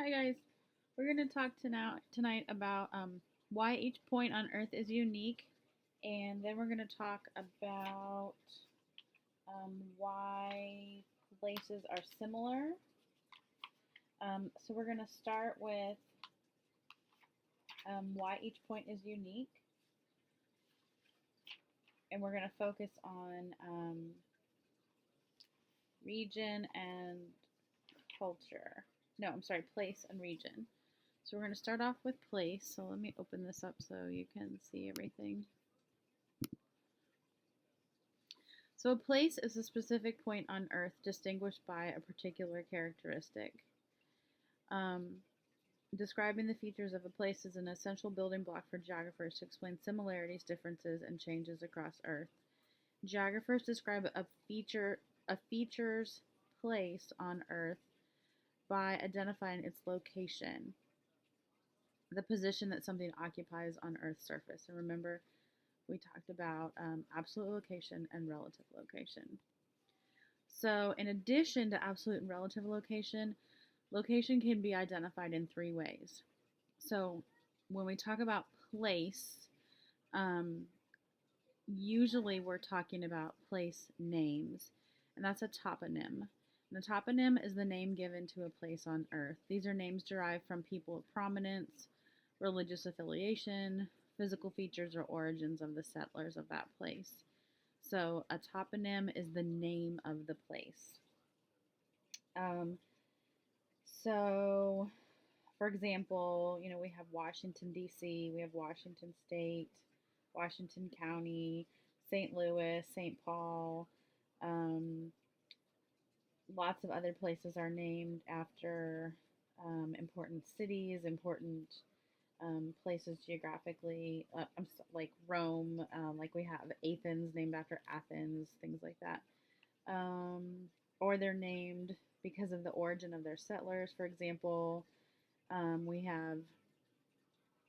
Hi guys, we're going to talk tonight about why each point on Earth is unique, and then we're going to talk about why places are similar. So we're going to start with why each point is unique, and we're going to focus on region and culture. No, I'm sorry, place and region. So we're going to start off with place. So let me open this up so you can see everything. So a place is a specific point on Earth distinguished by a particular characteristic. Um, Describing the features of a place is an essential building block for geographers to explain similarities, differences, and changes across Earth. Geographers describe a feature's place on Earth by identifying its location, the position that something occupies on Earth's surface. And remember, we talked about absolute location and relative location. So, in addition to absolute and relative location, location can be identified in three ways. So, when we talk about place, um, usually we're talking about place names, and that's a toponym. And a toponym is the name given to a place on Earth. These are names derived from people of prominence, religious affiliation, physical features, or origins of the settlers of that place. So a toponym is the name of the place. Um, so, for example, we have Washington, D.C., we have Washington State, Washington County, St. Louis, St. Paul. Lots of other places are named after important cities, important places geographically, like Rome, like we have Athens named after Athens, things like that. Um, or they're named because of the origin of their settlers. For example, we have,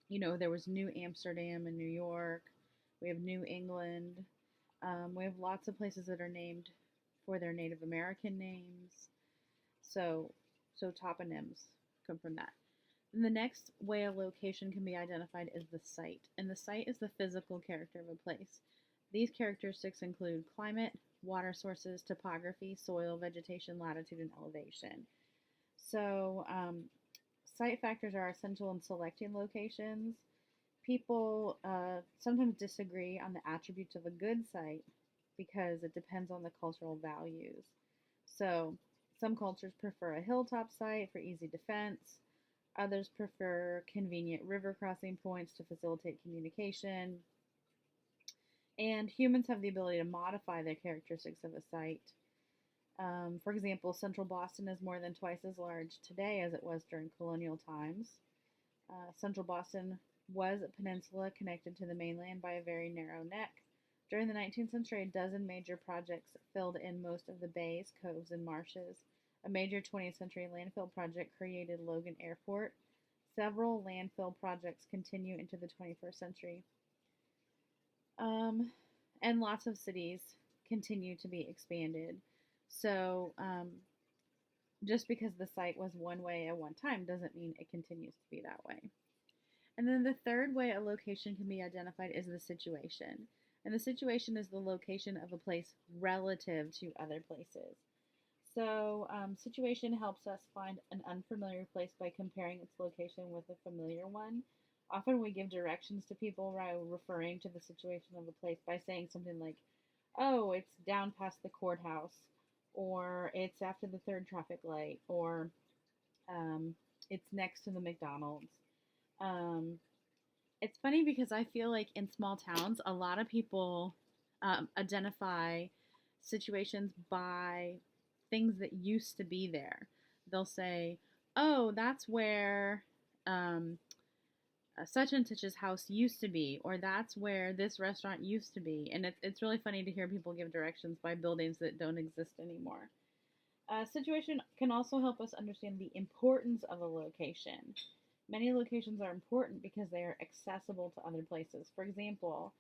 there was New Amsterdam in New York. We have New England. We have lots of places that are named for their Native American names. So toponyms come from that. And the next way a location can be identified is the site. And the site is the physical character of a place. These characteristics include climate, water sources, topography, soil, vegetation, latitude, and elevation. So, site factors are essential in selecting locations. People sometimes disagree on the attributes of a good site because it depends on the cultural values. So, some cultures prefer a hilltop site for easy defense. Others prefer convenient river crossing points to facilitate communication. And humans have the ability to modify the characteristics of a site. For example, central Boston is more than twice as large today as it was during colonial times. Central Boston was a peninsula connected to the mainland by a very narrow neck. During the 19th century, a dozen major projects filled in most of the bays, coves, and marshes. A major 20th century landfill project created Logan Airport. Several landfill projects continue into the 21st century. And lots of cities continue to be expanded. So, just because the site was one way at one time doesn't mean it continues to be that way. And then the third way a location can be identified is the situation. And the situation is the location of a place relative to other places. So, situation helps us find an unfamiliar place by comparing its location with a familiar one. Often we give directions to people by referring to the situation of a place by saying something like, oh, it's down past the courthouse, or it's after the third traffic light, or it's next to the McDonald's. Um, it's funny because I feel like in small towns, a lot of people identify situations by things that used to be there. They'll say, oh, that's where such and such's house used to be, or that's where this restaurant used to be. And it's really funny to hear people give directions by buildings that don't exist anymore. Situation can also help us understand the importance of a location. Many locations are important because they are accessible to other places. For example,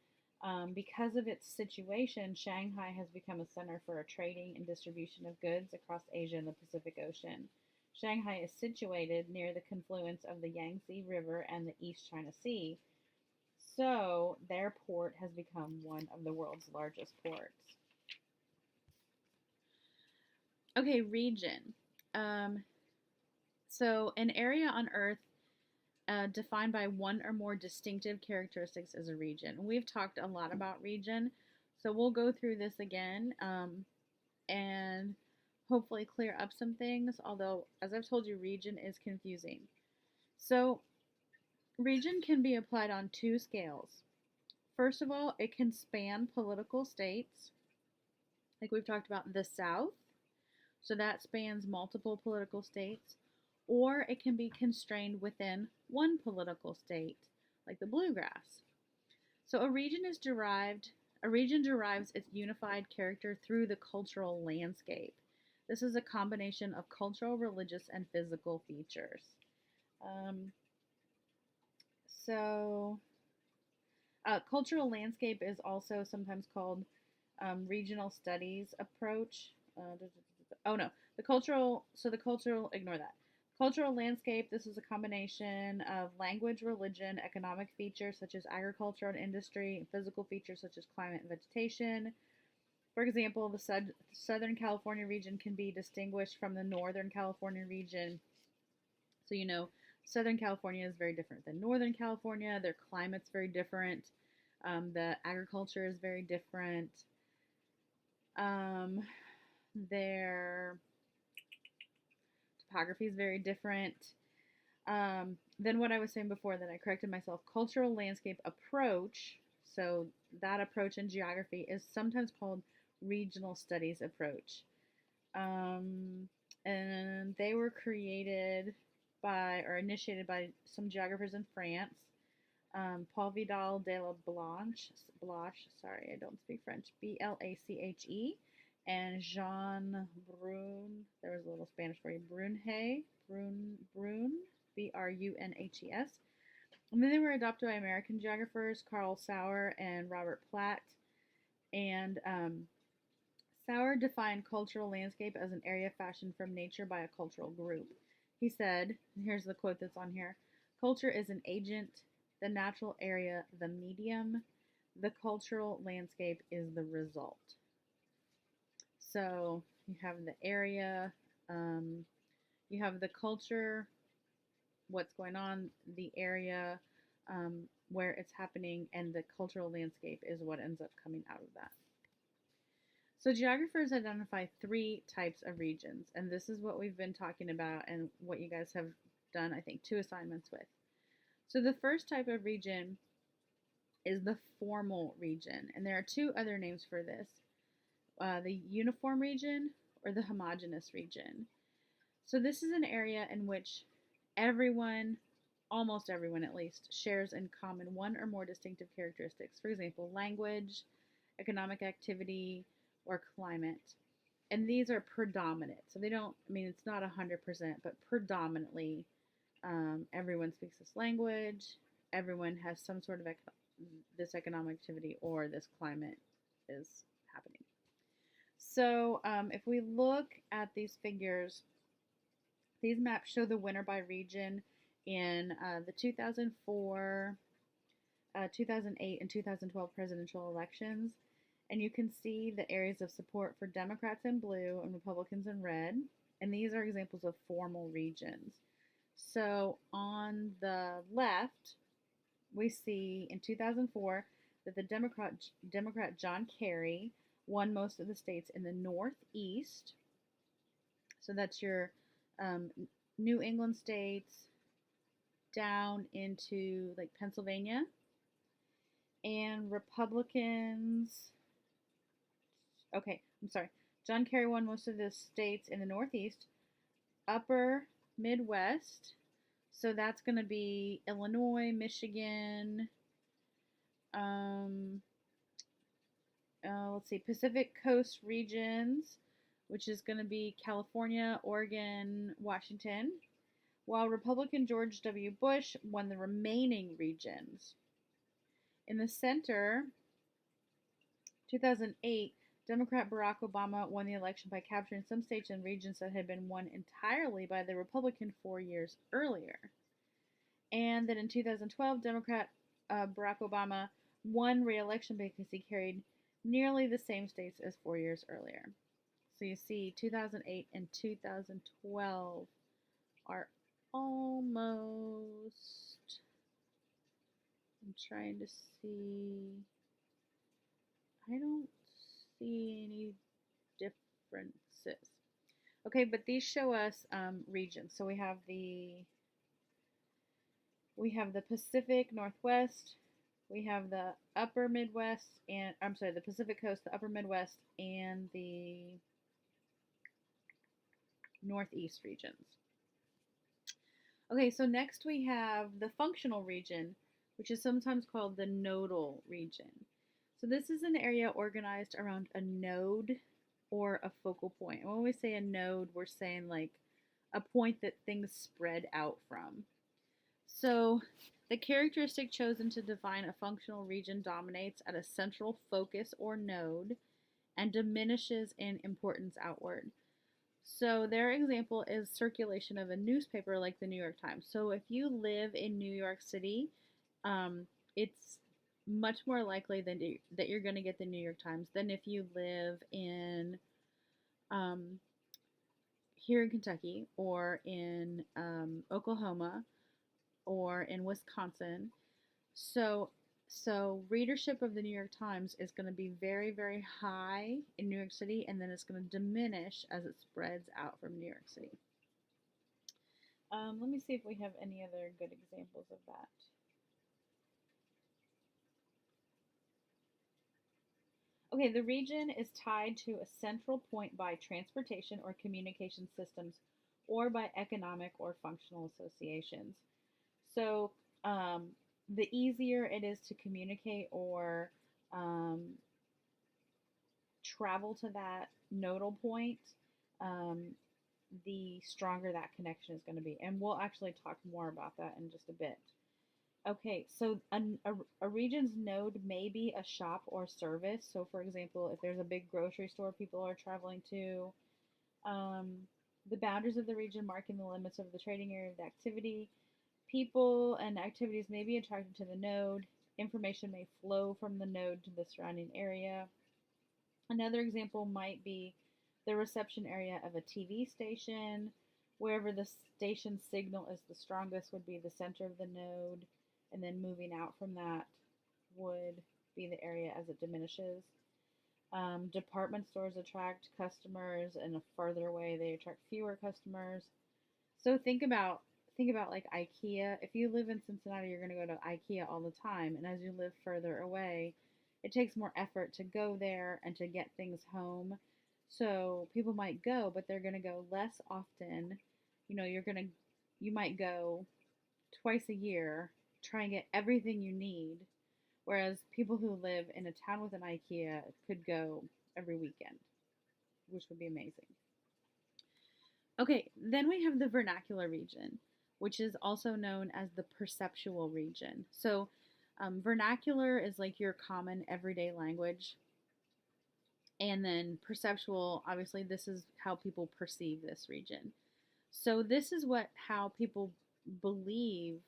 because of its situation, Shanghai has become a center for trading and distribution of goods across Asia and the Pacific Ocean. Shanghai is situated near the confluence of the Yangtze River and the East China Sea, so their port has become one of the world's largest ports. Okay, region. Um, so an area on Earth defined by one or more distinctive characteristics as a region. We've talked a lot about region, so we'll go through this again and hopefully clear up some things, although, as I've told you, region is confusing. So, region can be applied on two scales. First of all, it can span political states, like we've talked about the South, so that spans multiple political states, or it can be constrained within one political state, like the bluegrass. So a region derives its unified character through the cultural landscape. This is a combination of cultural, religious, and physical features. Um, so cultural landscape is also sometimes called regional studies approach. Oh no, ignore that. Cultural landscape, this is a combination of language, religion, economic features such as agriculture and industry, and physical features such as climate and vegetation. For example, the Southern California region can be distinguished from the Northern California region. So, Southern California is very different than Northern California. Their climate's very different. The agriculture is very different. Their topography is very different. Than what I was saying before, then I corrected myself. Cultural landscape approach, so that approach in geography is sometimes called regional studies approach. And they were created initiated by some geographers in France. Paul Vidal de la Blache, sorry, I don't speak French, Blache, and Jean Brun, there was a little Spanish for you, Brune, Brunhes. And then they were adopted by American geographers Carl Sauer and Robert Platt. And Sauer defined cultural landscape as an area fashioned from nature by a cultural group. He said, and here's the quote that's on here, culture is an agent, the natural area, the medium, the cultural landscape is the result. So you have the area, you have the culture, what's going on, the area where it's happening, and the cultural landscape is what ends up coming out of that. So geographers identify three types of regions, and this is what we've been talking about and what you guys have done, I think, 2 assignments with. So the first type of region is the formal region, and there are 2 other names for this. The uniform region or the homogeneous region. So this is an area in which everyone, almost everyone at least, shares in common one or more distinctive characteristics. For example, language, economic activity, or climate. And these are predominant. So they don't, it's not 100%, but predominantly everyone speaks this language, everyone has some sort of this economic activity, or this climate is happening. So if we look at these figures, these maps show the winner by region in the 2004, 2008, and 2012 presidential elections. And you can see the areas of support for Democrats in blue and Republicans in red. And these are examples of formal regions. So on the left, we see in 2004 that the Democrat John Kerry won most of the states in the Northeast. So that's your New England states down into like Pennsylvania. And Republicans, John Kerry won most of the states in the Northeast, upper Midwest, so that's going to be Illinois, Michigan, Pacific Coast regions, which is going to be California, Oregon, Washington, while Republican George W. Bush won the remaining regions. In the center, 2008, Democrat Barack Obama won the election by capturing some states and regions that had been won entirely by the Republican 4 years earlier. And then in 2012, Democrat Barack Obama won re-election because he carried nearly the same states as 4 years earlier. So you see, 2008 and 2012 are almost. I'm trying to see. I don't see any differences. Okay, but these show us regions. So we have the Pacific Northwest, we have the Upper Midwest, and I'm sorry, the Pacific Coast, the Upper Midwest, and the Northeast regions. Okay, so next we have the functional region, which is sometimes called the nodal region. So this is an area organized around a node or a focal point. And when we say a node, we're saying like a point that things spread out from. So the characteristic chosen to define a functional region dominates at a central focus or node and diminishes in importance outward. So their example is circulation of a newspaper like the New York Times. So if you live in New York City, it's much more likely that you're going to get the New York Times than if you live in here in Kentucky or in Oklahoma or in Wisconsin. So readership of the New York Times is going to be very, very high in New York City, and then it's going to diminish as it spreads out from New York City. Let me see if we have any other good examples of that. Okay, the region is tied to a central point by transportation or communication systems or by economic or functional associations. So the easier it is to communicate or travel to that nodal point, the stronger that connection is going to be. And we'll actually talk more about that in just a bit. Okay, so a region's node may be a shop or service. So, for example, if there's a big grocery store people are traveling to, the boundaries of the region marking the limits of the trading area of the activity. People and activities may be attracted to the node. Information may flow from the node to the surrounding area. Another example might be the reception area of a TV station. Wherever the station signal is the strongest would be the center of the node, and then moving out from that would be the area as it diminishes. Department stores attract customers, and further away they attract fewer customers. So think about like IKEA. If you live in Cincinnati, you're going to go to IKEA all the time, and as you live further away, it takes more effort to go there and to get things home. So people might go, but they're going to go less often. You know, you might go twice a year, try and get everything you need, whereas people who live in a town with an IKEA could go every weekend, which would be amazing. Okay, then we have the vernacular region, which is also known as the perceptual region. So vernacular is like your common everyday language. And then perceptual, obviously, this is how people perceive this region. So this is how people believe.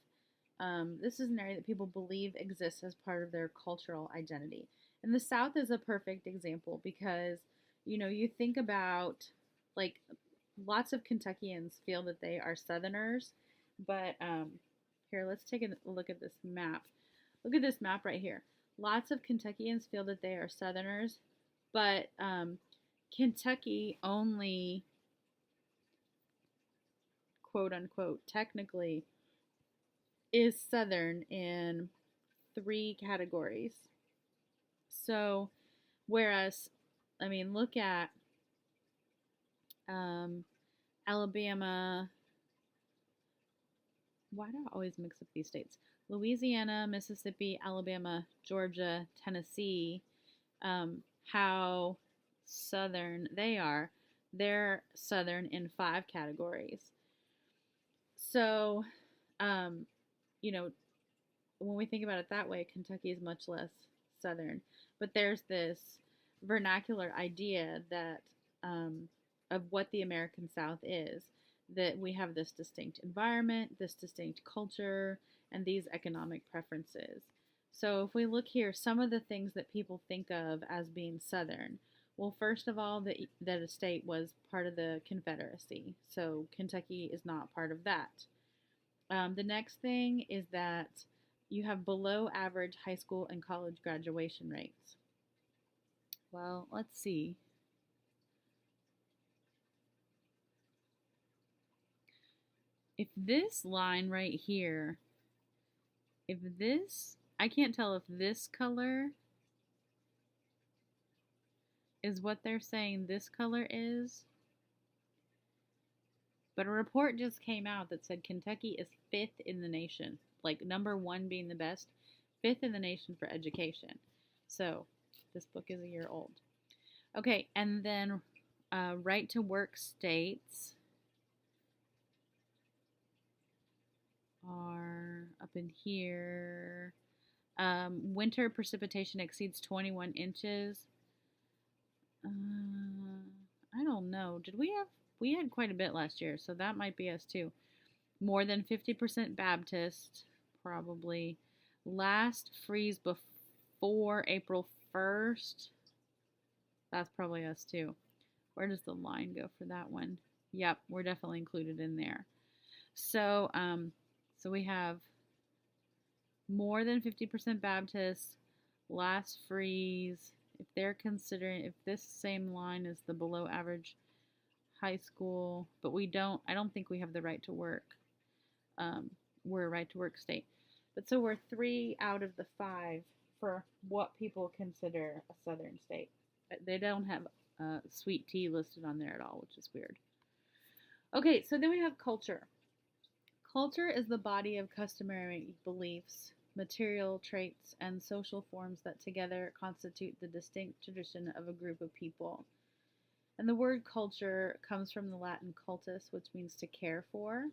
This is an area that people believe exists as part of their cultural identity. And the South is a perfect example because, you think about, like, lots of Kentuckians feel that they are Southerners. But here, let's take a look at this map. Look at this map right here. Lots of Kentuckians feel that they are Southerners, but Kentucky only, quote unquote, technically is Southern in 3 categories. So, whereas, look at Alabama. Why do I always mix up these states? Louisiana, Mississippi, Alabama, Georgia, Tennessee. How Southern they are. They're Southern in 5 categories. So, when we think about it that way, Kentucky is much less Southern. But there's this vernacular idea that of what the American South is, that we have this distinct environment, this distinct culture, and these economic preferences. So if we look here, some of the things that people think of as being Southern. Well, first of all, that a state was part of the Confederacy. So Kentucky is not part of that. The next thing is that you have below average high school and college graduation rates. Well, let's see. If this line right here, I can't tell if this color is what they're saying this color is. But a report just came out that said Kentucky is 5th in the nation, like number 1 being the best, 5th in the nation for education. So this book is a year old. Okay, and then right to work states are up in here. Winter precipitation exceeds 21 inches. I don't know. We had quite a bit last year, so that might be us too. More than 50% Baptist, probably. Last freeze before April 1st. That's probably us too. Where does the line go for that one? Yep, we're definitely included in there. So, so we have more than 50% Baptist, last freeze. If they're considering, if this same line is the below average high school, but I don't think we have the right to work. We're a right to work state. But so we're 3 out of the 5 for what people consider a southern state. They don't have sweet tea listed on there at all, which is weird. Okay, so then we have culture. Culture is the body of customary beliefs, material traits, and social forms that together constitute the distinct tradition of a group of people. And the word culture comes from the Latin cultus, which means to care for,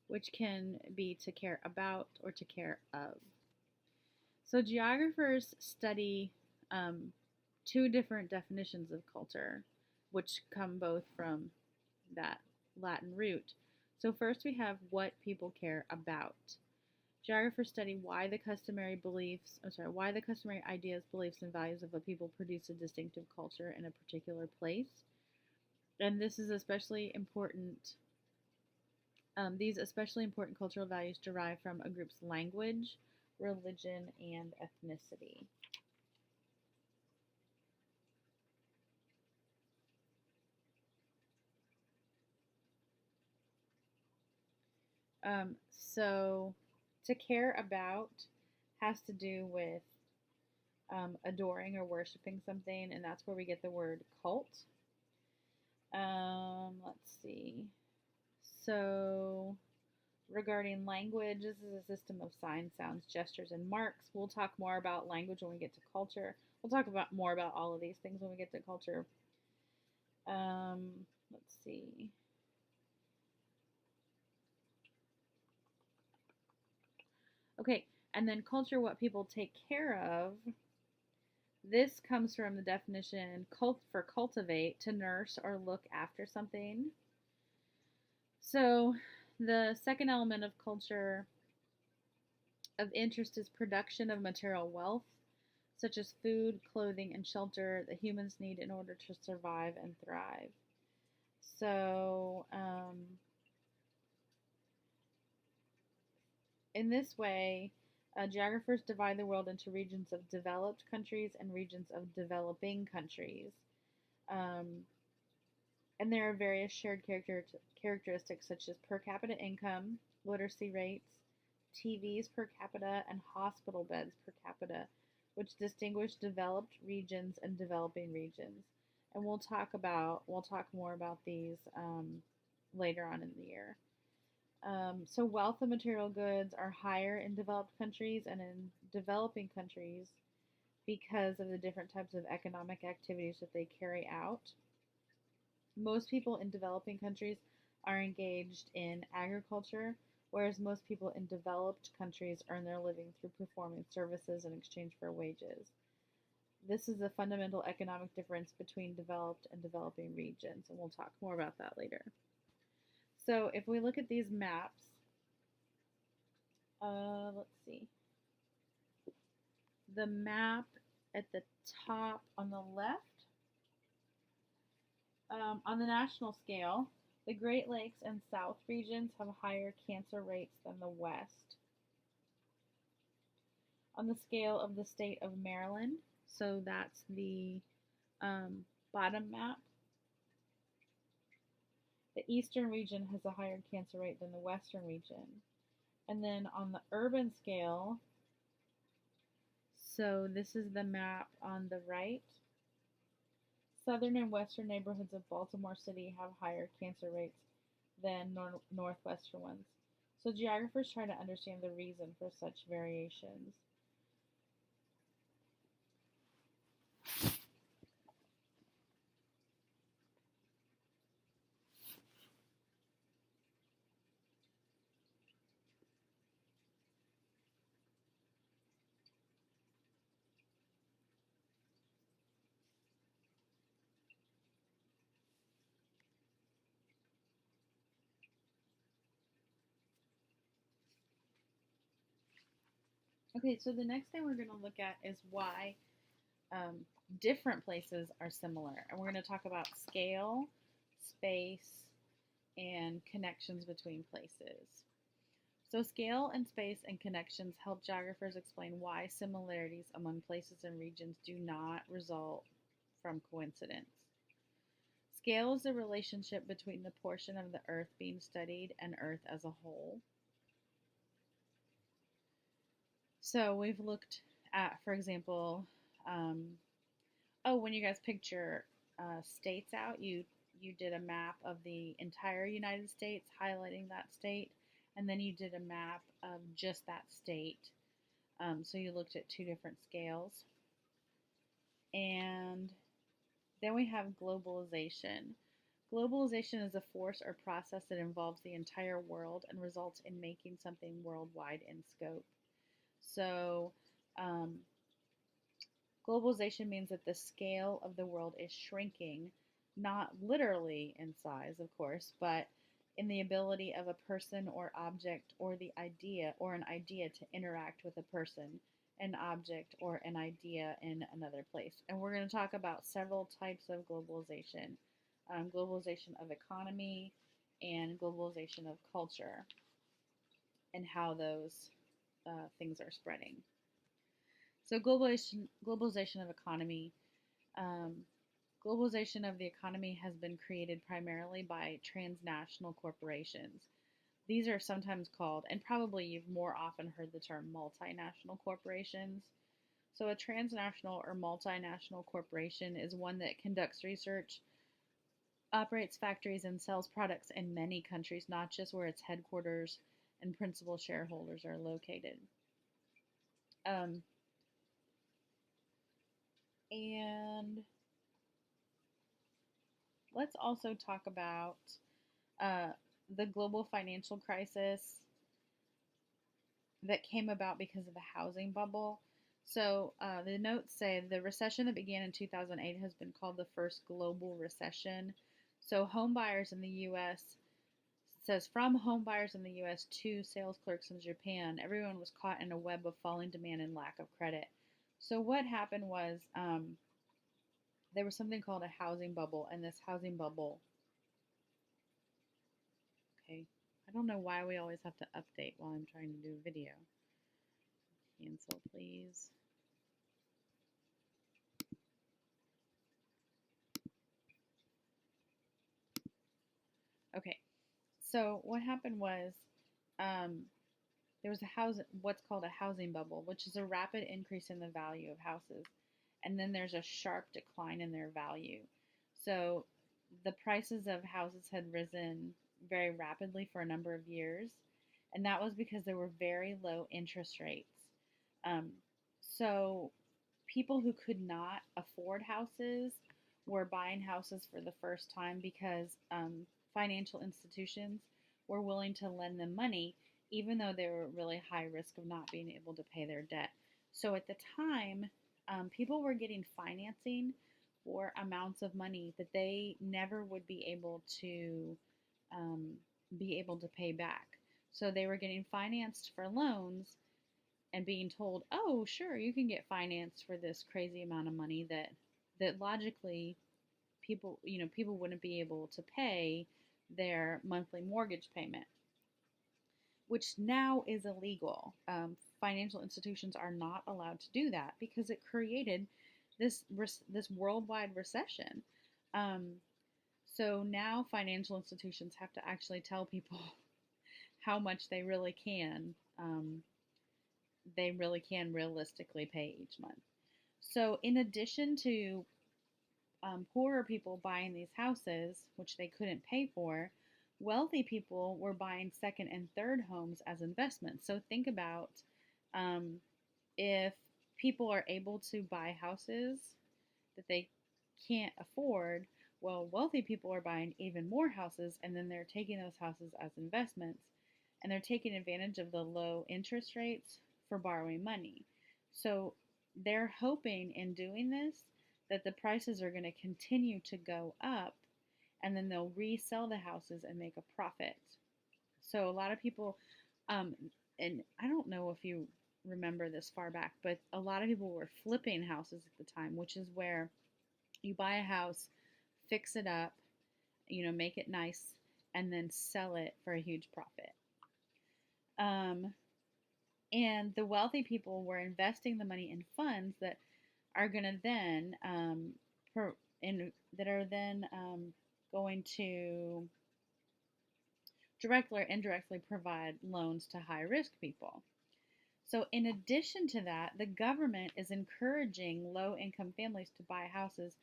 which can be to care about or to care of. So geographers study 2 different definitions of culture, which come both from that Latin root. So first we have what people care about. Geographers study why the customary ideas, beliefs, and values of a people produce a distinctive culture in a particular place. And this is especially important. These especially important cultural values derive from a group's language, religion, and ethnicity. So to care about has to do with adoring or worshiping something, and that's where we get the word cult. Let's see. So regarding language, this is a system of signs, sounds, gestures, and marks. We'll talk more about language when we get to culture. We'll talk more about all of these things when we get to culture. Let's see. Okay, and then culture, what people take care of. This comes from the definition for cultivate, to nurse or look after something. So the second element of culture of interest is production of material wealth, such as food, clothing, and shelter that humans need in order to survive and thrive. So in this way, geographers divide the world into regions of developed countries and regions of developing countries. And there are various shared characteristics such as per capita income, literacy rates, TVs per capita, and hospital beds per capita, which distinguish developed regions and developing regions. And we'll talk more about these later on in the year. So wealth of material goods are higher in developed countries and in developing countries because of the different types of economic activities that they carry out. Most people in developing countries are engaged in agriculture, whereas most people in developed countries earn their living through performing services in exchange for wages. This is a fundamental economic difference between developed and developing regions, and we'll talk more about that later. So if we look at these maps, let's see. The map at the top on the left, on the national scale, the Great Lakes and South regions have higher cancer rates than the West. On the scale of the state of Maryland, so that's the bottom map, the eastern region has a higher cancer rate than the western region. And then on the urban scale, so this is the map on the right, southern and western neighborhoods of Baltimore City have higher cancer rates than northwestern ones. So geographers try to understand the reason for such variations. Okay, so the next thing we're going to look at is why different places are similar. And we're going to talk about scale, space, and connections between places. So scale and space and connections help geographers explain why similarities among places and regions do not result from coincidence. Scale is the relationship between the portion of the Earth being studied and Earth as a whole. So we've looked at, for example, when you guys picked your states out, you did a map of the entire United States, highlighting that state, and then you did a map of just that state. So you looked at two different scales. And then we have globalization. Globalization is a force or process that involves the entire world and results in making something worldwide in scope. So globalization means that the scale of the world is shrinking, not literally in size, of course, but in the ability of a person or object or the idea or an idea to interact with a person, an object, or an idea in another place. And we're going to talk about several types of globalization. Globalization of economy and globalization of culture and how those things are spreading. So globalization of economy. Globalization of the economy has been created primarily by transnational corporations. These are sometimes called, and probably you've more often heard the term multinational corporations. So a transnational or multinational corporation is one that conducts research, operates factories, and sells products in many countries, not just where its headquarters and principal shareholders are located. And let's also talk about the global financial crisis that came about because of the housing bubble. So the notes say the recession that began in 2008 has been called the first global recession. So home buyers in the U.S. says from home buyers in the U.S. to sales clerks in Japan, everyone was caught in a web of falling demand and lack of credit. So what happened was there was something called a housing bubble, and this housing bubble, okay, I don't know why we always have to update while I'm trying to do a video. Cancel, please. Okay, so what happened was there was what's called a housing bubble, which is a rapid increase in the value of houses, and then there's a sharp decline in their value. So the prices of houses had risen very rapidly for a number of years, and that was because there were very low interest rates. So people who could not afford houses were buying houses for the first time because financial institutions were willing to lend them money, even though they were really high risk of not being able to pay their debt. So at the time, People were getting financing for amounts of money that they never would um, be able to pay back. So they were getting financed for loans and being told, "Oh, sure, you can get financed for this crazy amount of money that logically people wouldn't be able to pay their monthly mortgage payment," which now is illegal. Financial institutions are not allowed to do that because it created this worldwide recession. Um, so now financial institutions have to actually tell people how much they really can realistically pay each month. So in addition to poorer people buying these houses, which they couldn't pay for, wealthy people were buying second and third homes as investments. So think about um, if people are able to buy houses that they can't afford, well, wealthy people are buying even more houses and then they're taking those houses as investments and they're taking advantage of the low interest rates for borrowing money. So they're hoping in doing this that the prices are going to continue to go up and then they'll resell the houses and make a profit. So a lot of people, um, and I don't know if you remember this far back, but a lot of people were flipping houses at the time, which is where you buy a house, fix it up, make it nice, and then sell it for a huge profit. Um, and the wealthy people were investing the money in funds that are going to then that are then going to directly or indirectly provide loans to high risk people. So, in addition to that, the government is encouraging low income families to buy houses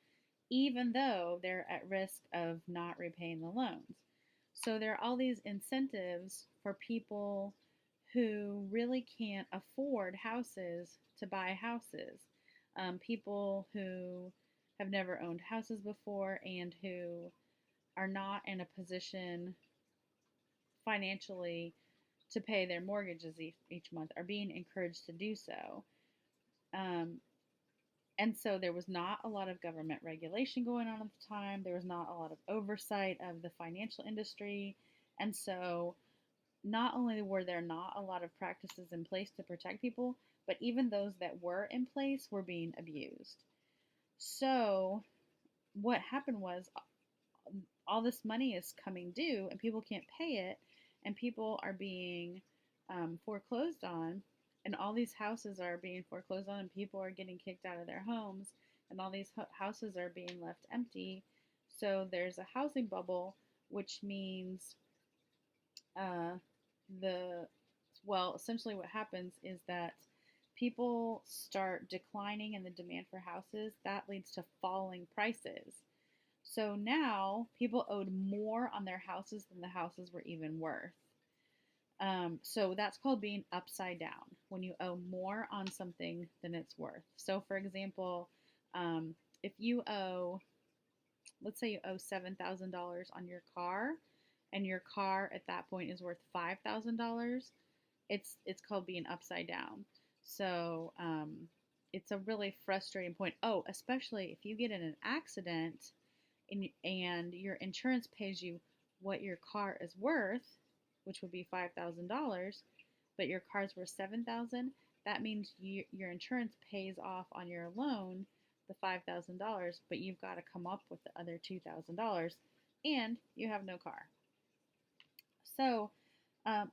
even though they're at risk of not repaying the loans. So, there are all these incentives for people who really can't afford houses to buy houses. People who have never owned houses before and who are not in a position financially to pay their mortgages each month are being encouraged to do so. Um, and so there was not a lot of government regulation going on at the time. There was not a lot of oversight of the financial industry. And so not only were there not a lot of practices in place to protect people, but even those that were in place were being abused. So what happened was all this money is coming due and people can't pay it and people are being foreclosed on and all these houses are being foreclosed on and people are getting kicked out of their homes and all these houses are being left empty. So there's a housing bubble, which means uh, the essentially what happens is that people start declining in the demand for houses. That leads to falling prices. So now people owed more on their houses than the houses were even worth. So that's called being upside down, when you owe more on something than it's worth. So, for example, if you owe, let's say you owe $7,000 on your car, and your car at that point is worth $5,000, it's called being upside down. So it's a really frustrating point. Oh, especially if you get in an accident and your insurance pays you what your car is worth, which would be $5,000, but your car's worth $7,000. That means your insurance pays off on your loan the $5,000, but you've got to come up with the other $2,000, and you have no car. So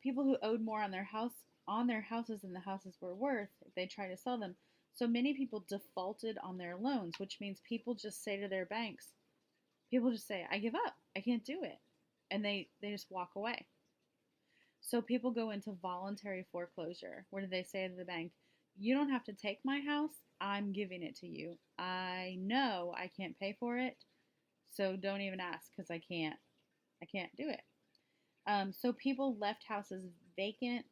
people who owed more on their houses than the houses were worth, if they try to sell them. So many people defaulted on their loans, which means people just say to their banks, I give up, I can't do it, and they just walk away. So people go into voluntary foreclosure, where they say to the bank, you don't have to take my house, I'm giving it to you. I know I can't pay for it, so don't even ask because I can't do it. So people left houses vacant,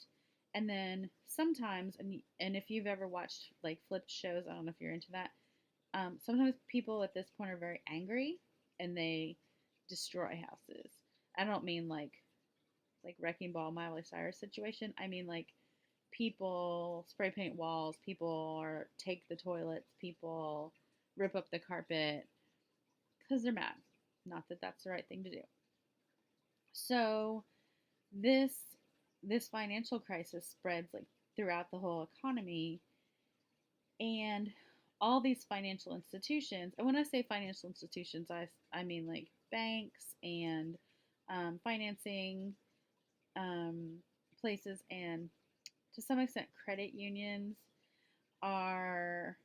and then sometimes, and if you've ever watched like flipped shows, I don't know if you're into that. Sometimes people at this point are very angry, and they destroy houses. I don't mean like Wrecking Ball, Miley Cyrus situation. I mean like People spray paint walls, people or take the toilets, people rip up the carpet because they're mad. Not that that's the right thing to do. So this this financial crisis spreads like throughout the whole economy, and all these financial institutions, and when I say financial institutions, I mean like banks and financing um, places, and to some extent credit unions, are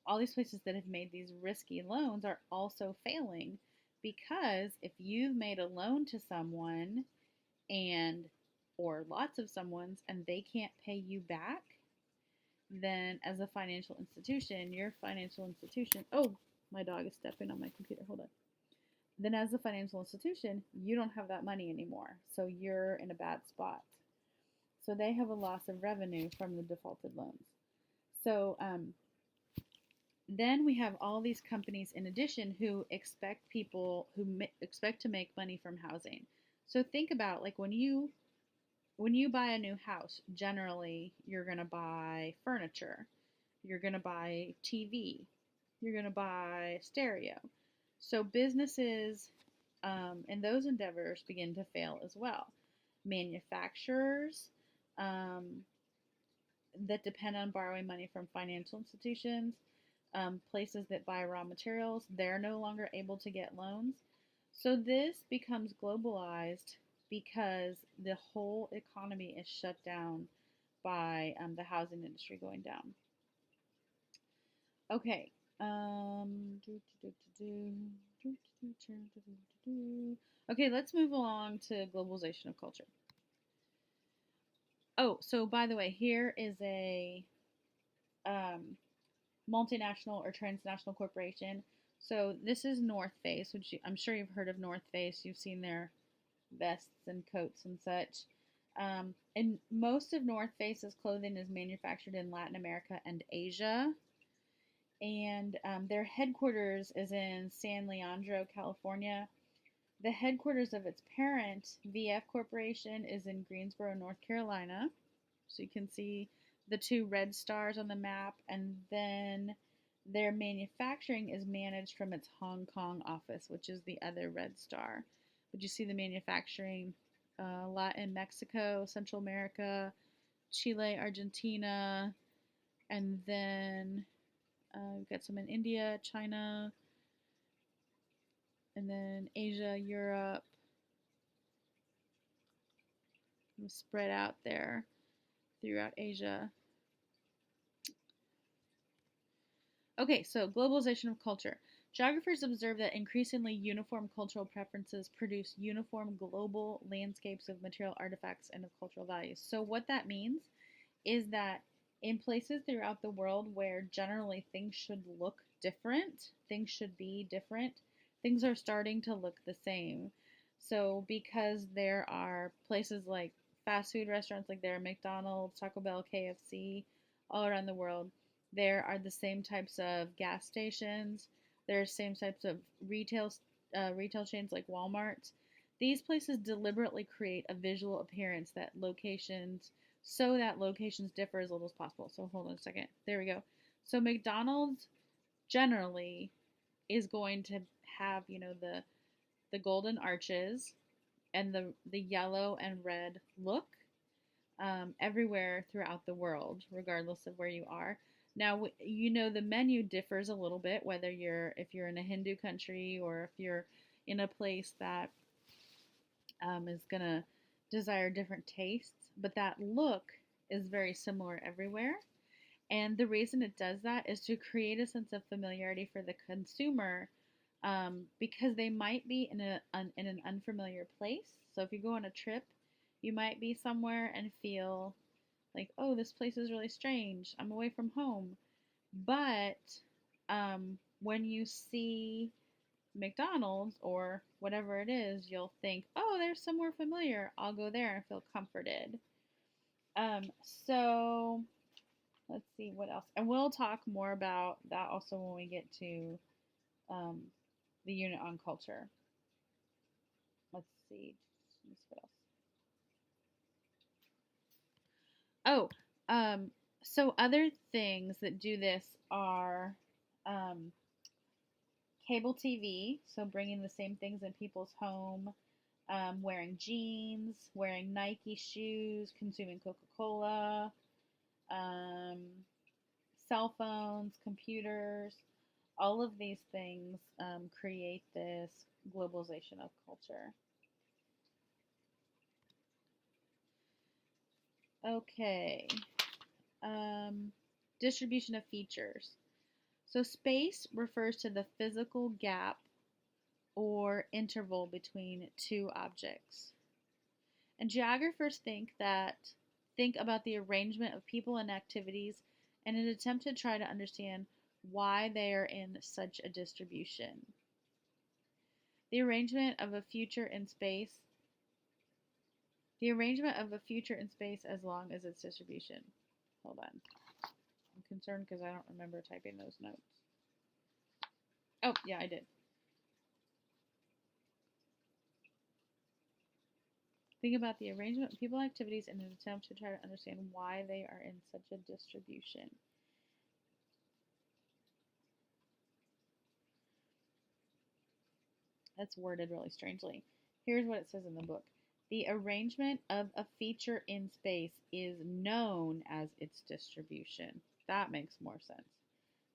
all these places that have made these risky loans are also failing, because if you've made a loan to someone, and or lots of someone's, and they can't pay you back, then as a financial institution, your financial institution, oh, my dog is stepping on my computer, hold on. Then as a financial institution, you don't have that money anymore. So you're in a bad spot. So they have a loss of revenue from the defaulted loans. So then we have all these companies in addition who expect people who expect to make money from housing. So think about like when you buy a new house, generally you're going to buy furniture, you're going to buy TV, you're going to buy stereo. So businesses in those endeavors begin to fail as well. Manufacturers that depend on borrowing money from financial institutions, places that buy raw materials, they're no longer able to get loans. So this becomes globalized because the whole economy is shut down by the housing industry going down. Okay. Okay, let's move along to globalization of culture. Oh, so by the way, here is a um, multinational or transnational corporation. So this is North Face, which I'm sure you've heard of North Face. You've seen their vests and coats and such. And most of North Face's clothing is manufactured in Latin America and Asia. And their headquarters is in San Leandro, California. The headquarters of its parent, VF Corporation, is in Greensboro, North Carolina. So you can see the two red stars on the map, and then their manufacturing is managed from its Hong Kong office, which is the other red star. But you see the manufacturing a lot in Mexico, Central America, Chile, Argentina, and then we've got some in India, China, and then Asia, Europe, spread out there throughout Asia. Okay, so globalization of culture. Geographers observe that increasingly uniform cultural preferences produce uniform global landscapes of material artifacts and of cultural values. So what that means is that in places throughout the world where generally things should look different, things should be different, things are starting to look the same. So because there are places like fast food restaurants, like there are McDonald's, Taco Bell, KFC, all around the world, there are the same types of gas stations. There are the same types of retail chains like Walmart. These places deliberately create a visual appearance that locations differ as little as possible. So hold on a second. There we go. So McDonald's generally is going to have, the golden arches and the yellow and red look everywhere throughout the world, regardless of where you are. Now, the menu differs a little bit, whether if you're in a Hindu country or if you're in a place that is going to desire different tastes, but that look is very similar everywhere. And the reason it does that is to create a sense of familiarity for the consumer, because they might be in an unfamiliar place. So if you go on a trip, you might be somewhere and feel like, oh, this place is really strange. I'm away from home. But when you see McDonald's or whatever it is, you'll think, oh, there's somewhere familiar. I'll go there and feel comforted. So let's see what else. And we'll talk more about that also when we get to the unit on culture. Let's see. What else? Oh, Um, so other things that do this are um, cable TV, so bringing the same things in people's home, wearing jeans, wearing Nike shoes, consuming Coca-Cola, um, cell phones, computers, all of these things create this globalization of culture. Okay. Um, Distribution of features. So space refers to the physical gap or interval between two objects. And geographers think about the arrangement of people and activities in an attempt to try to understand why they are in such a distribution. The arrangement of a future in space The arrangement of a future in space as long as its distribution. Hold on. I'm concerned because I don't remember typing those notes. Oh, yeah, I did. Think about the arrangement of people and activities in an attempt to try to understand why they are in such a distribution. That's worded really strangely. Here's what it says in the book. The arrangement of a feature in space is known as its distribution. That makes more sense.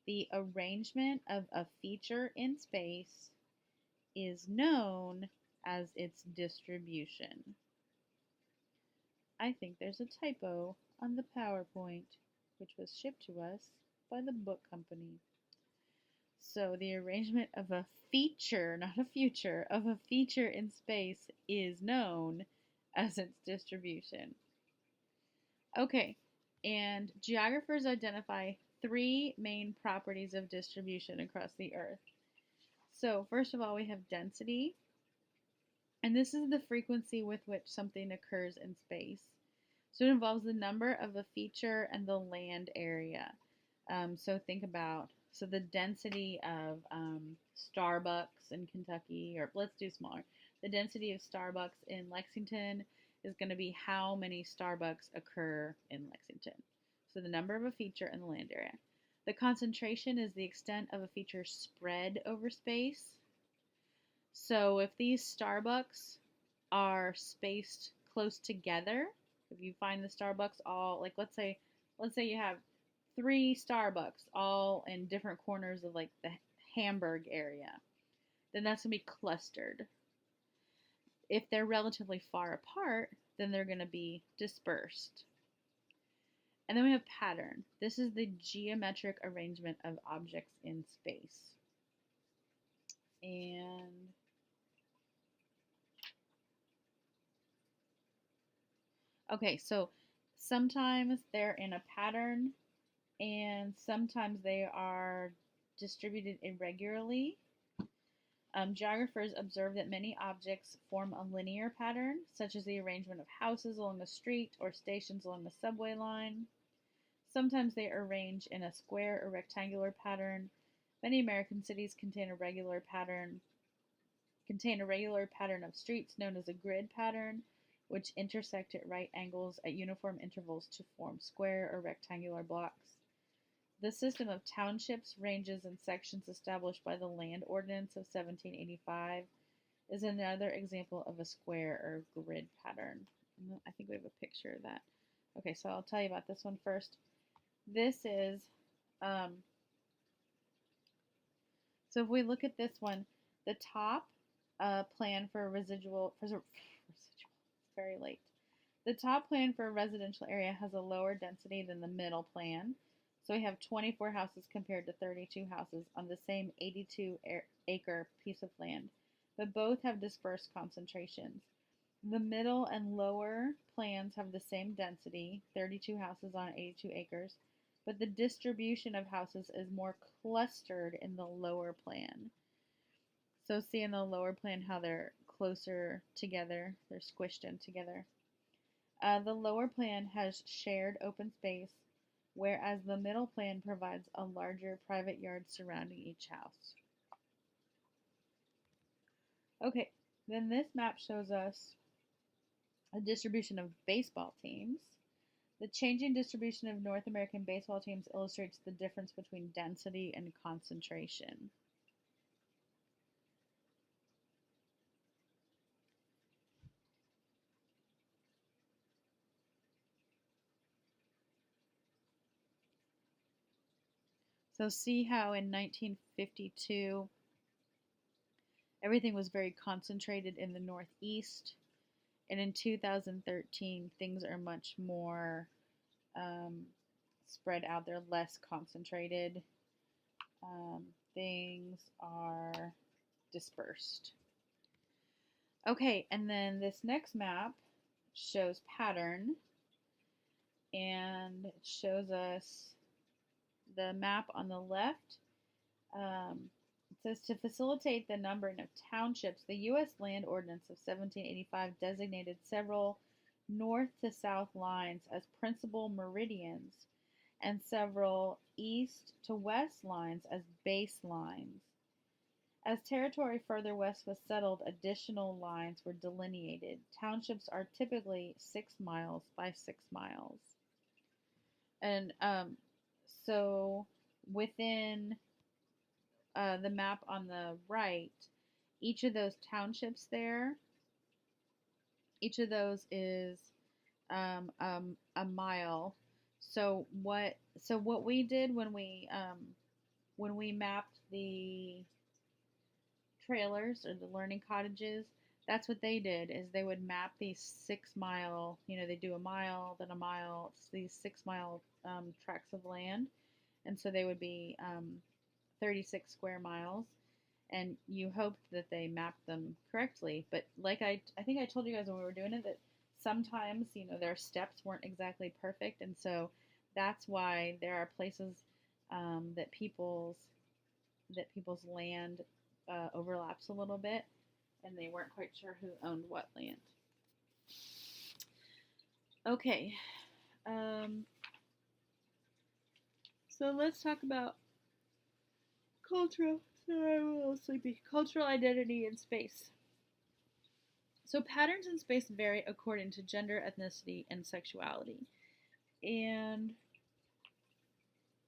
The arrangement of a feature in space is known as its distribution. I think there's a typo on the PowerPoint, which was shipped to us by the book company. So the arrangement of a feature, not a future, of a feature in space is known as its distribution. Okay, and geographers identify three main properties of distribution across the Earth. So first of all, we have density, and this is the frequency with which something occurs in space. So it involves the number of a feature and the land area. So think about the density of Starbucks in Kentucky, or let's do smaller. The density of Starbucks in Lexington is going to be how many Starbucks occur in Lexington. So the number of a feature and the land area. The concentration is the extent of a feature spread over space. So if these Starbucks are spaced close together, if you find the Starbucks all, like let's say you have 3 Starbucks all in different corners of like the Hamburg area, then that's going to be clustered. If they're relatively far apart, then they're going to be dispersed. And then we have pattern. This is the geometric arrangement of objects in space. And okay, so sometimes they're in a pattern and sometimes they are distributed irregularly. Geographers observe that many objects form a linear pattern, such as the arrangement of houses along a street or stations along the subway line. Sometimes they arrange in a square or rectangular pattern. Many American cities contain a regular pattern of streets known as a grid pattern, which intersect at right angles at uniform intervals to form square or rectangular blocks. The system of townships, ranges, and sections established by the Land Ordinance of 1785 is another example of a square or grid pattern. I think we have a picture of that. Okay, so I'll tell you about this one first. This is, so if we look at this one, the top plan for a residual, it's very late. The top plan for a residential area has a lower density than the middle plan. So we have 24 houses compared to 32 houses on the same 82-acre piece of land, but both have dispersed concentrations. The middle and lower plans have the same density, 32 houses on 82 acres, but the distribution of houses is more clustered in the lower plan. So see in the lower plan how they're closer together, they're squished in together. The lower plan has shared open space, whereas the middle plan provides a larger private yard surrounding each house. Okay, then this map shows us a distribution of baseball teams. The changing distribution of North American baseball teams illustrates the difference between density and concentration. So see how in 1952 everything was very concentrated in the Northeast, and in 2013 things are much more um, spread out. They're less concentrated. Things are dispersed. Okay, and then this next map shows pattern, and it shows us the map on the left. It says to facilitate the numbering of townships, the U.S. Land Ordinance of 1785 designated several north to south lines as principal meridians and several east to west lines as base lines. As territory further west was settled, additional lines were delineated. Townships are typically 6 miles by 6 miles. And so within the map on the right, each of those townships there, each of those is a mile. So what we did when we mapped the trailers or the learning cottages, that's what they did, is they would map these 6 mile, they do a mile, then a mile, these 6 mile tracts of land. And so they would be 36 square miles. And you hoped that they mapped them correctly. But like I think I told you guys when we were doing it, that sometimes, their steps weren't exactly perfect. And so that's why there are places that people's land overlaps a little bit, and they weren't quite sure who owned what land. Okay, so let's talk about cultural identity in space. So patterns in space vary according to gender, ethnicity, and sexuality. And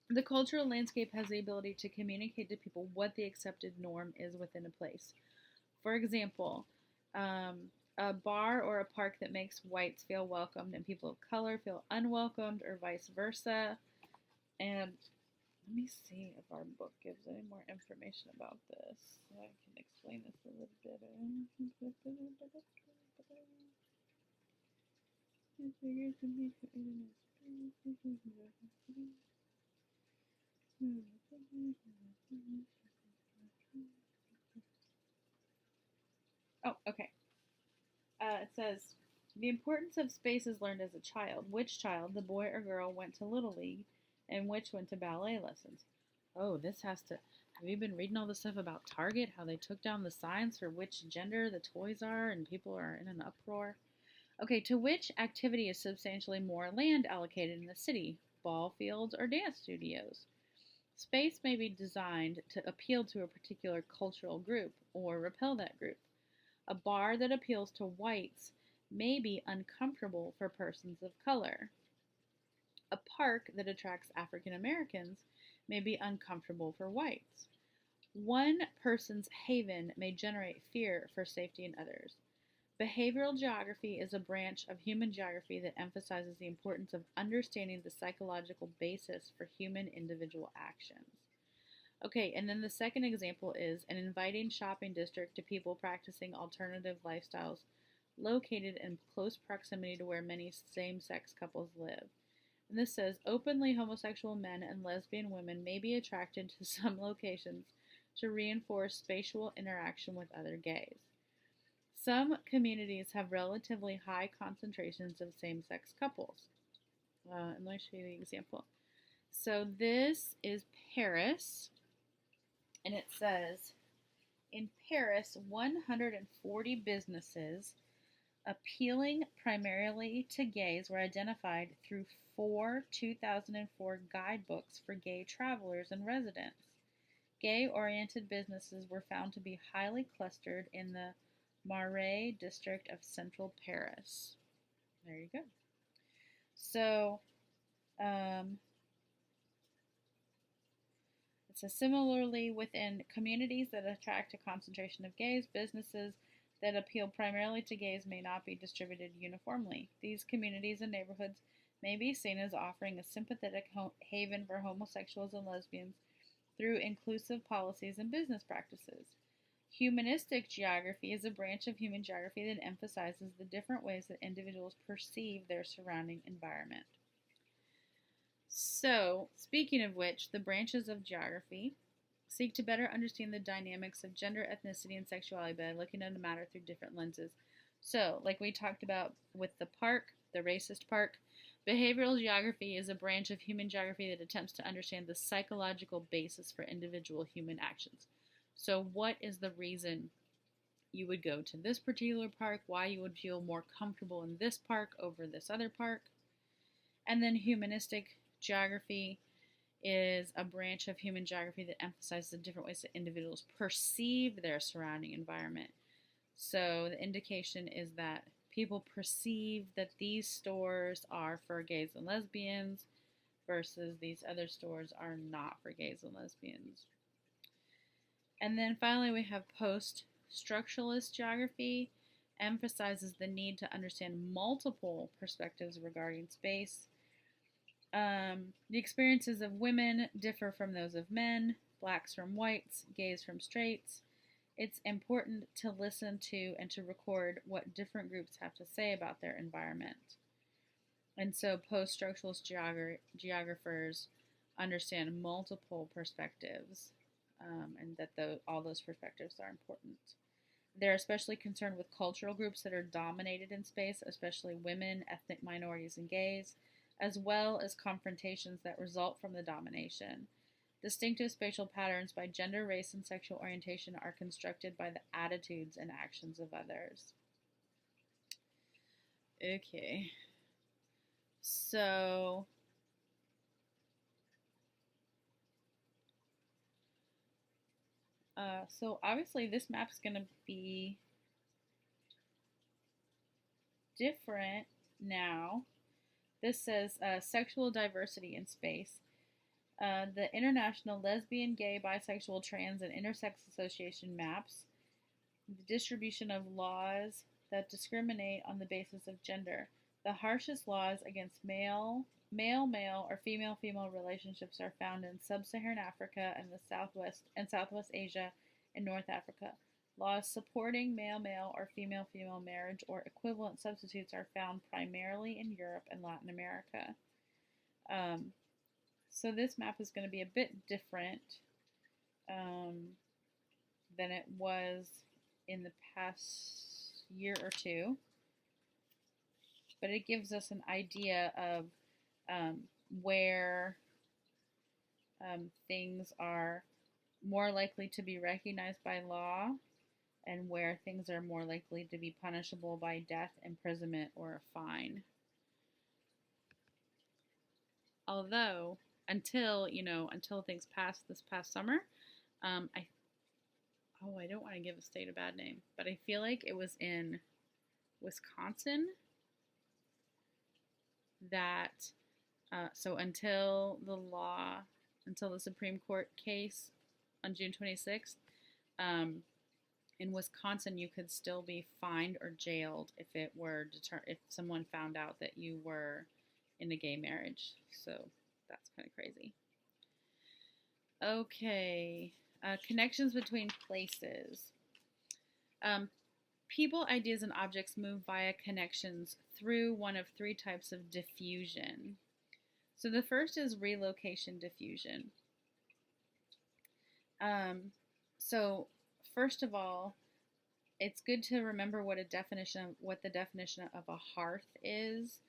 the cultural landscape has the ability to communicate to people what the accepted norm is within a place. For example, a bar or a park that makes whites feel welcomed and people of color feel unwelcomed, or vice versa. And let me see if our book gives any more information about this so I can explain this a little better. Oh, okay. It says, the importance of space is learned as a child. Which child, the boy or girl, went to Little League and which went to ballet lessons? Oh, this has to... Have you been reading all this stuff about Target, how they took down the signs for which gender the toys are and people are in an uproar? Okay, to which activity is substantially more land allocated in the city? Ball fields or dance studios? Space may be designed to appeal to a particular cultural group or repel that group. A bar that appeals to whites may be uncomfortable for persons of color. A park that attracts African Americans may be uncomfortable for whites. One person's haven may generate fear for safety in others. Behavioral geography is a branch of human geography that emphasizes the importance of understanding the psychological basis for human individual actions. Okay, and then the second example is an inviting shopping district to people practicing alternative lifestyles located in close proximity to where many same-sex couples live. And this says, openly homosexual men and lesbian women may be attracted to some locations to reinforce spatial interaction with other gays. Some communities have relatively high concentrations of same-sex couples. And let me show you the example. So this is Paris. And it says, in Paris, 140 businesses appealing primarily to gays were identified through 4 2004 guidebooks for gay travelers and residents. Gay-oriented businesses were found to be highly clustered in the Marais district of central Paris. There you go. So um, it says similarly within communities that attract a concentration of gays, businesses that appeal primarily to gays may not be distributed uniformly. These communities and neighborhoods may be seen as offering a sympathetic haven for homosexuals and lesbians through inclusive policies and business practices. Humanistic geography is a branch of human geography that emphasizes the different ways that individuals perceive their surrounding environment. So, speaking of which, the branches of geography seek to better understand the dynamics of gender, ethnicity, and sexuality by looking at a matter through different lenses. So, like we talked about with the park, the racist park, behavioral geography is a branch of human geography that attempts to understand the psychological basis for individual human actions. So, what is the reason you would go to this particular park? Why you would feel more comfortable in this park over this other park? And then humanistic geography is a branch of human geography that emphasizes the different ways that individuals perceive their surrounding environment. So the indication is that people perceive that these stores are for gays and lesbians versus these other stores are not for gays and lesbians. And then finally we have post-structuralist geography, emphasizes the need to understand multiple perspectives regarding space. The experiences of women differ from those of men, blacks from whites, gays from straights. It's important to listen to and to record what different groups have to say about their environment. And so post-structuralist geographers understand multiple perspectives, and that all those perspectives are important. They're especially concerned with cultural groups that are dominated in space, especially women, ethnic minorities, and gays, as well as confrontations that result from the domination. Distinctive spatial patterns by gender, race, and sexual orientation are constructed by the attitudes and actions of others. Okay. So obviously this map is going to be different now. This says sexual diversity in space. The International Lesbian, Gay, Bisexual, Trans, and Intersex Association maps the distribution of laws that discriminate on the basis of gender. The harshest laws against male, or female relationships are found in sub-Saharan Africa and Southwest Asia and North Africa. Laws supporting male or female marriage or equivalent substitutes are found primarily in Europe and Latin America. So this map is going to be a bit different than it was in the past year or two, but it gives us an idea of where things are more likely to be recognized by law and where things are more likely to be punishable by death, imprisonment, or a fine. Although, until things passed this past summer, I don't want to give a state a bad name, but I feel like it was in Wisconsin that, so until the Supreme Court case on June 26th, in Wisconsin, you could still be fined or jailed if if someone found out that you were in a gay marriage. So that's kind of crazy. Okay, connections between places. People, ideas, and objects move via connections through one of three types of diffusion. So the first is relocation diffusion. So first of all, it's good to remember what the definition of a hearth is.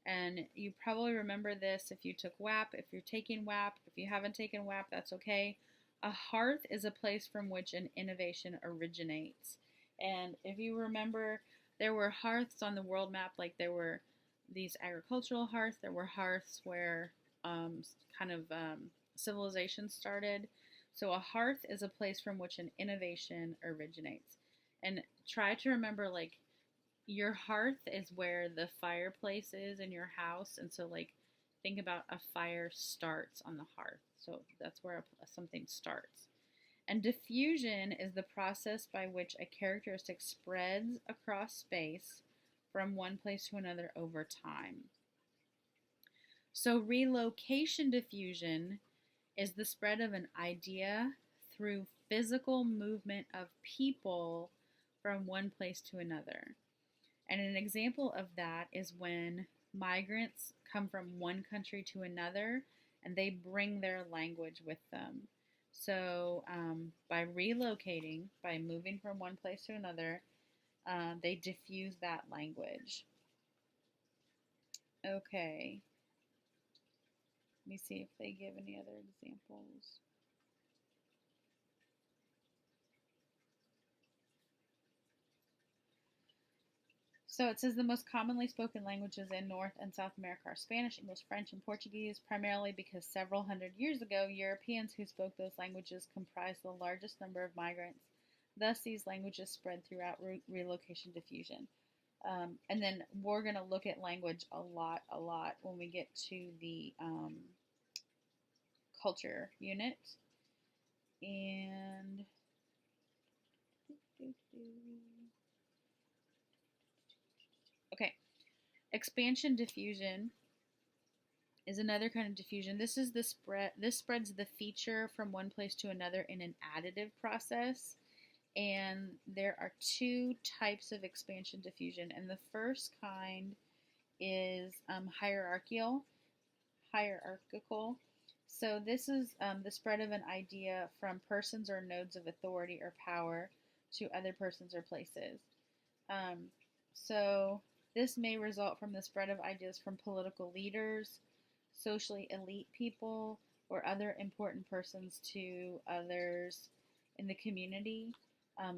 And you probably remember this if you took WAP, if you're taking WAP. If you haven't taken WAP, that's okay. A hearth is a place from which an innovation originates. And if you remember, there were hearths on the world map, like there were these agricultural hearths, there were hearths where civilization started. So a hearth is a place from which an innovation originates. And try to remember, like, your hearth is where the fireplace is in your house, and so like think about a fire starts on the hearth. So that's where something starts. And diffusion is the process by which a characteristic spreads across space from one place to another over time. So relocation diffusion is the spread of an idea through physical movement of people from one place to another. And an example of that is when migrants come from one country to another and they bring their language with them. So, by relocating, by moving from one place to another, they diffuse that language. Okay, let me see if they give any other examples. So it says the most commonly spoken languages in North and South America are Spanish, English, French, and Portuguese, primarily because several hundred years ago, Europeans who spoke those languages comprised the largest number of migrants. Thus, these languages spread throughout relocation diffusion. And then we're going to look at language a lot when we get to the culture unit. And okay, expansion diffusion is another kind of diffusion. This is the spread. This spreads the feature from one place to another in an additive process. And there are two types of expansion diffusion. And the first kind is hierarchical. So this is the spread of an idea from persons or nodes of authority or power to other persons or places. So this may result from the spread of ideas from political leaders, socially elite people, or other important persons to others in the community.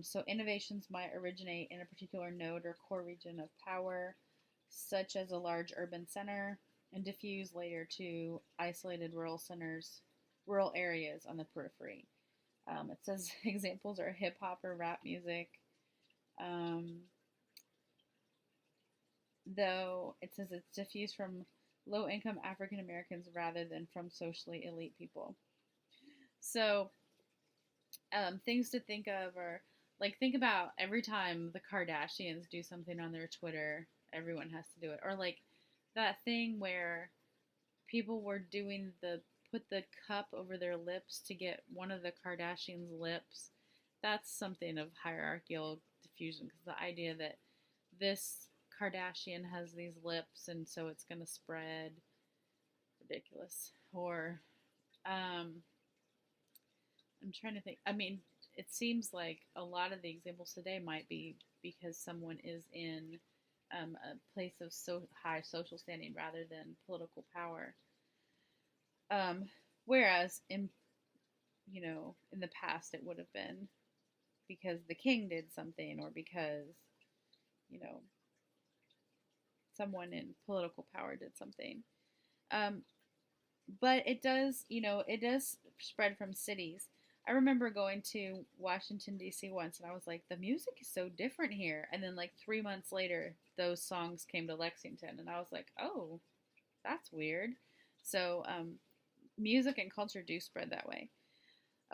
So innovations might originate in a particular node or core region of power, such as a large urban center, and diffuse later to isolated rural areas on the periphery. It says examples are hip hop or rap music. Though it says it's diffused from low income African Americans rather than from socially elite people. So, things to think of are like think about every time the Kardashians do something on their Twitter, everyone has to do it. Or like that thing where people were doing the put the cup over their lips to get one of the Kardashians' lips. That's something of hierarchical diffusion because the idea that this Kardashian has these lips and so it's going to spread. Ridiculous. Or I'm trying to think. I mean, it seems like a lot of the examples today might be because someone is in a place of so high social standing rather than political power. Whereas in the past it would have been because the king did something or because someone in political power did something. But it does spread from cities. I remember going to Washington, D.C. once, and I was like, the music is so different here. And then, like, 3 months later, those songs came to Lexington, and I was like, oh, that's weird. So, music and culture do spread that way.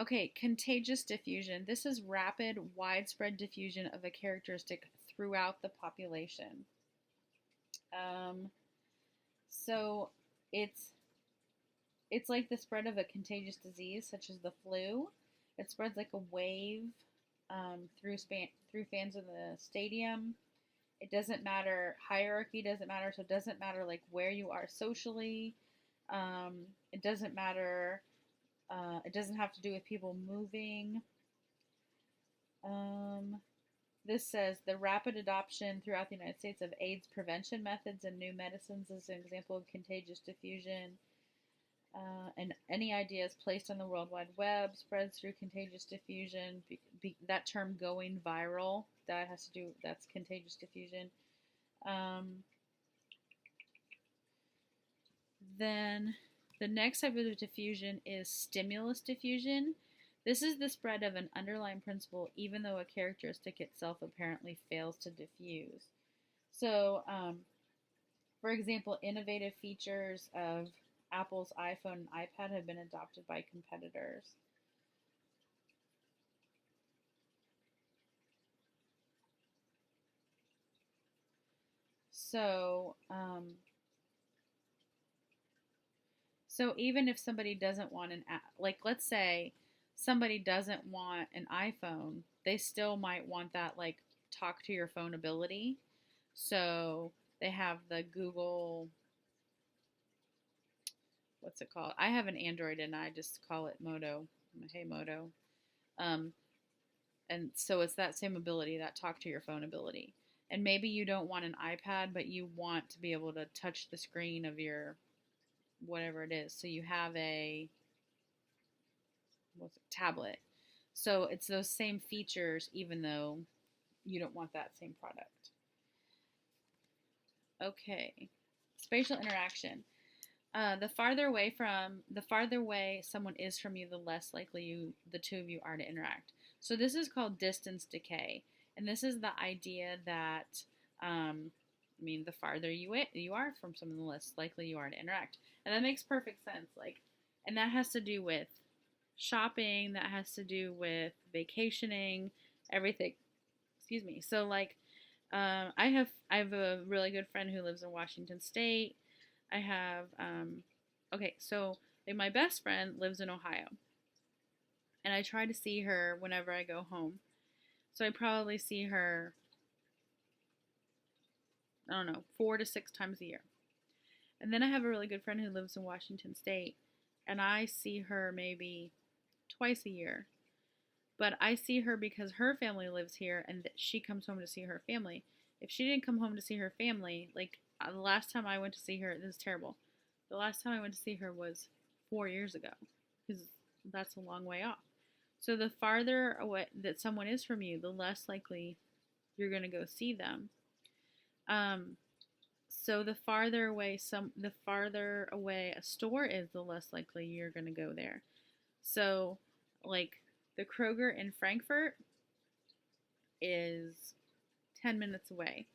Okay, contagious diffusion. This is rapid, widespread diffusion of a characteristic throughout the population. So, it's like the spread of a contagious disease, such as the flu. It spreads like a wave through fans in the stadium. It doesn't matter. Hierarchy doesn't matter. So it doesn't matter like where you are socially. It doesn't matter. It doesn't have to do with people moving. This says the rapid adoption throughout the United States of AIDS prevention methods and new medicines is an example of contagious diffusion. And any ideas placed on the World Wide Web spreads through contagious diffusion. That term going viral, that's contagious diffusion. Then the next type of diffusion is stimulus diffusion. This is the spread of an underlying principle even though a characteristic itself apparently fails to diffuse. So, for example, innovative features of Apple's iPhone and iPad have been adopted by competitors. So, so even if somebody doesn't want an app, like let's say somebody doesn't want an iPhone, they still might want that like talk to your phone ability. So they have the Google, what's it called? I have an Android and I just call it Moto. Hey Moto. Um, and so it's that same ability, that talk to your phone ability. And maybe you don't want an iPad, but you want to be able to touch the screen of your whatever it is. So you have a what's it, tablet. So it's those same features, even though you don't want that same product. Okay, spatial interaction. The farther away someone is from you, the less likely the two of you are to interact. So this is called distance decay, and this is the idea that, the farther you are from someone, the less likely you are to interact, and that makes perfect sense. And that has to do with shopping, that has to do with vacationing, everything. Excuse me. So I have a really good friend who lives in Washington State. I have okay, so like my best friend lives in Ohio, and I try to see her whenever I go home. So I probably see her, I don't know, 4 to 6 times a year. And then I have a really good friend who lives in Washington State, and I see her maybe twice a year. But I see her because her family lives here and she comes home to see her family. If she didn't come home to see her family, the last time I went to see her, this is terrible. The last time I went to see her was 4 years ago because that's a long way off. So the farther away that someone is from you, the less likely you're going to go see them. So the farther away a store is, the less likely you're going to go there. So like the Kroger in Frankfurt is 10 minutes away.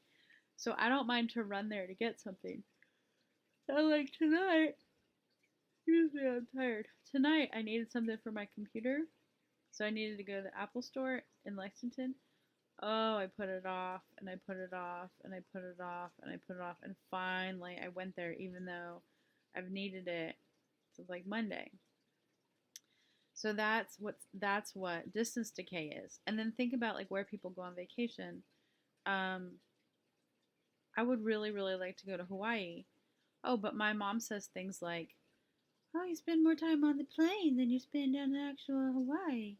So I don't mind to run there to get something. So like tonight, usually I'm tired. Tonight I needed something for my computer. So I needed to go to the Apple store in Lexington. Oh, I put it off and I put it off and I put it off and I put it off. And finally I went there even though I've needed it since like Monday. So that's what distance decay is. And then think about like where people go on vacation. I would really, really like to go to Hawaii. Oh, but my mom says things like, "Oh, you spend more time on the plane than you spend on the actual Hawaii,"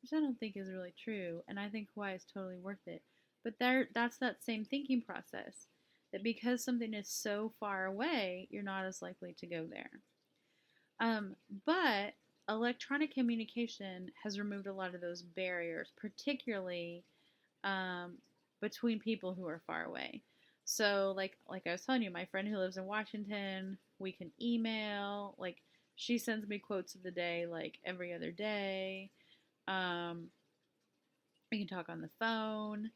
which I don't think is really true. And I think Hawaii is totally worth it. But that's that same thinking process, that because something is so far away, you're not as likely to go there. But electronic communication has removed a lot of those barriers, particularly between people who are far away. So, like I was telling you, my friend who lives in Washington, we can email. Like, she sends me quotes of the day, like every other day. We can talk on the phone.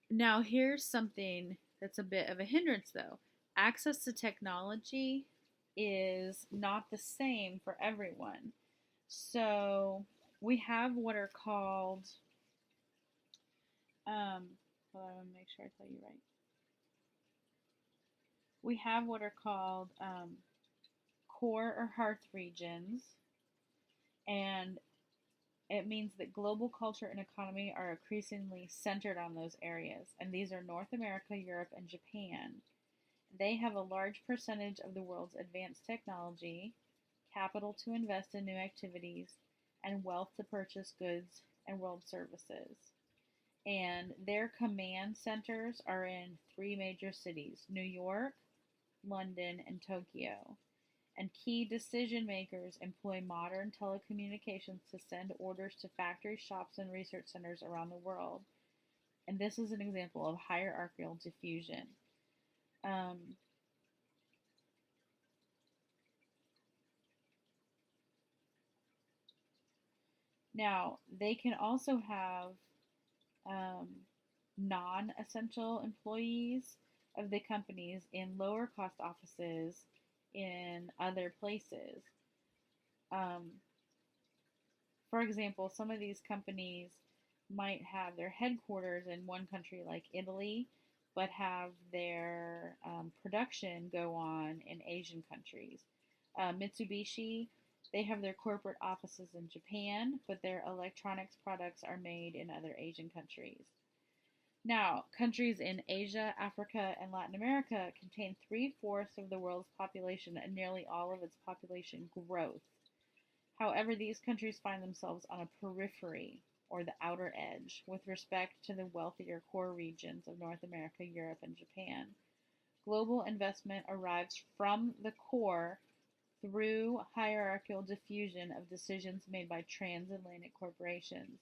Now, here's something that's a bit of a hindrance, though. Access to technology is not the same for everyone. So we have what are called, hold on, I want to make sure I tell you right. We have what are called core or hearth regions, and it means that global culture and economy are increasingly centered on those areas, and these are North America, Europe, and Japan. They have a large percentage of the world's advanced technology, capital to invest in new activities, and wealth to purchase goods and world services. And their command centers are in three major cities: New York, London, and Tokyo. And key decision makers employ modern telecommunications to send orders to factories, shops, and research centers around the world. And this is an example of hierarchical diffusion. Now, they can also have non-essential employees of the companies in lower cost offices in other places. Um, for example, some of these companies might have their headquarters in one country like Italy, but have their production go on in Asian countries. Mitsubishi, they have their corporate offices in Japan, but their electronics products are made in other Asian countries. Now, countries in Asia, Africa, and Latin America contain three-fourths of the world's population and nearly all of its population growth. However, these countries find themselves on a periphery, or the outer edge, with respect to the wealthier core regions of North America, Europe, and Japan. Global investment arrives from the core through hierarchical diffusion of decisions made by transatlantic corporations.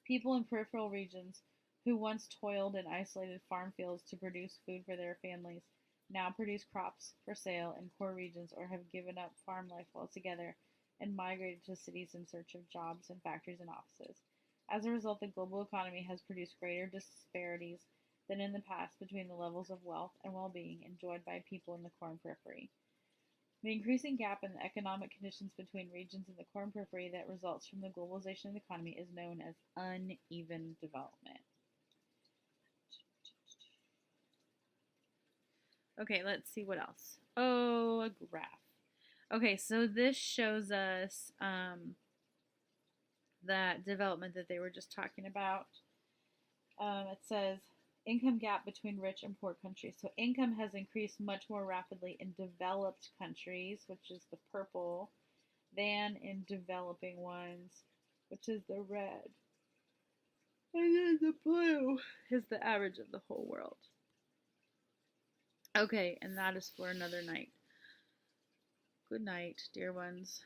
People in peripheral regions who once toiled in isolated farm fields to produce food for their families now produce crops for sale in core regions or have given up farm life altogether and migrated to cities in search of jobs and factories and offices. As a result, the global economy has produced greater disparities than in the past between the levels of wealth and well-being enjoyed by people in the core and periphery. The increasing gap in the economic conditions between regions in the core and periphery that results from the globalization of the economy is known as uneven development. Okay, let's see what else. Oh, a graph. Okay, so this shows us that development that they were just talking about. It says income gap between rich and poor countries. So income has increased much more rapidly in developed countries, which is the purple, than in developing ones, which is the red. And then the blue is the average of the whole world. Okay, and that is for another night. Good night, dear ones.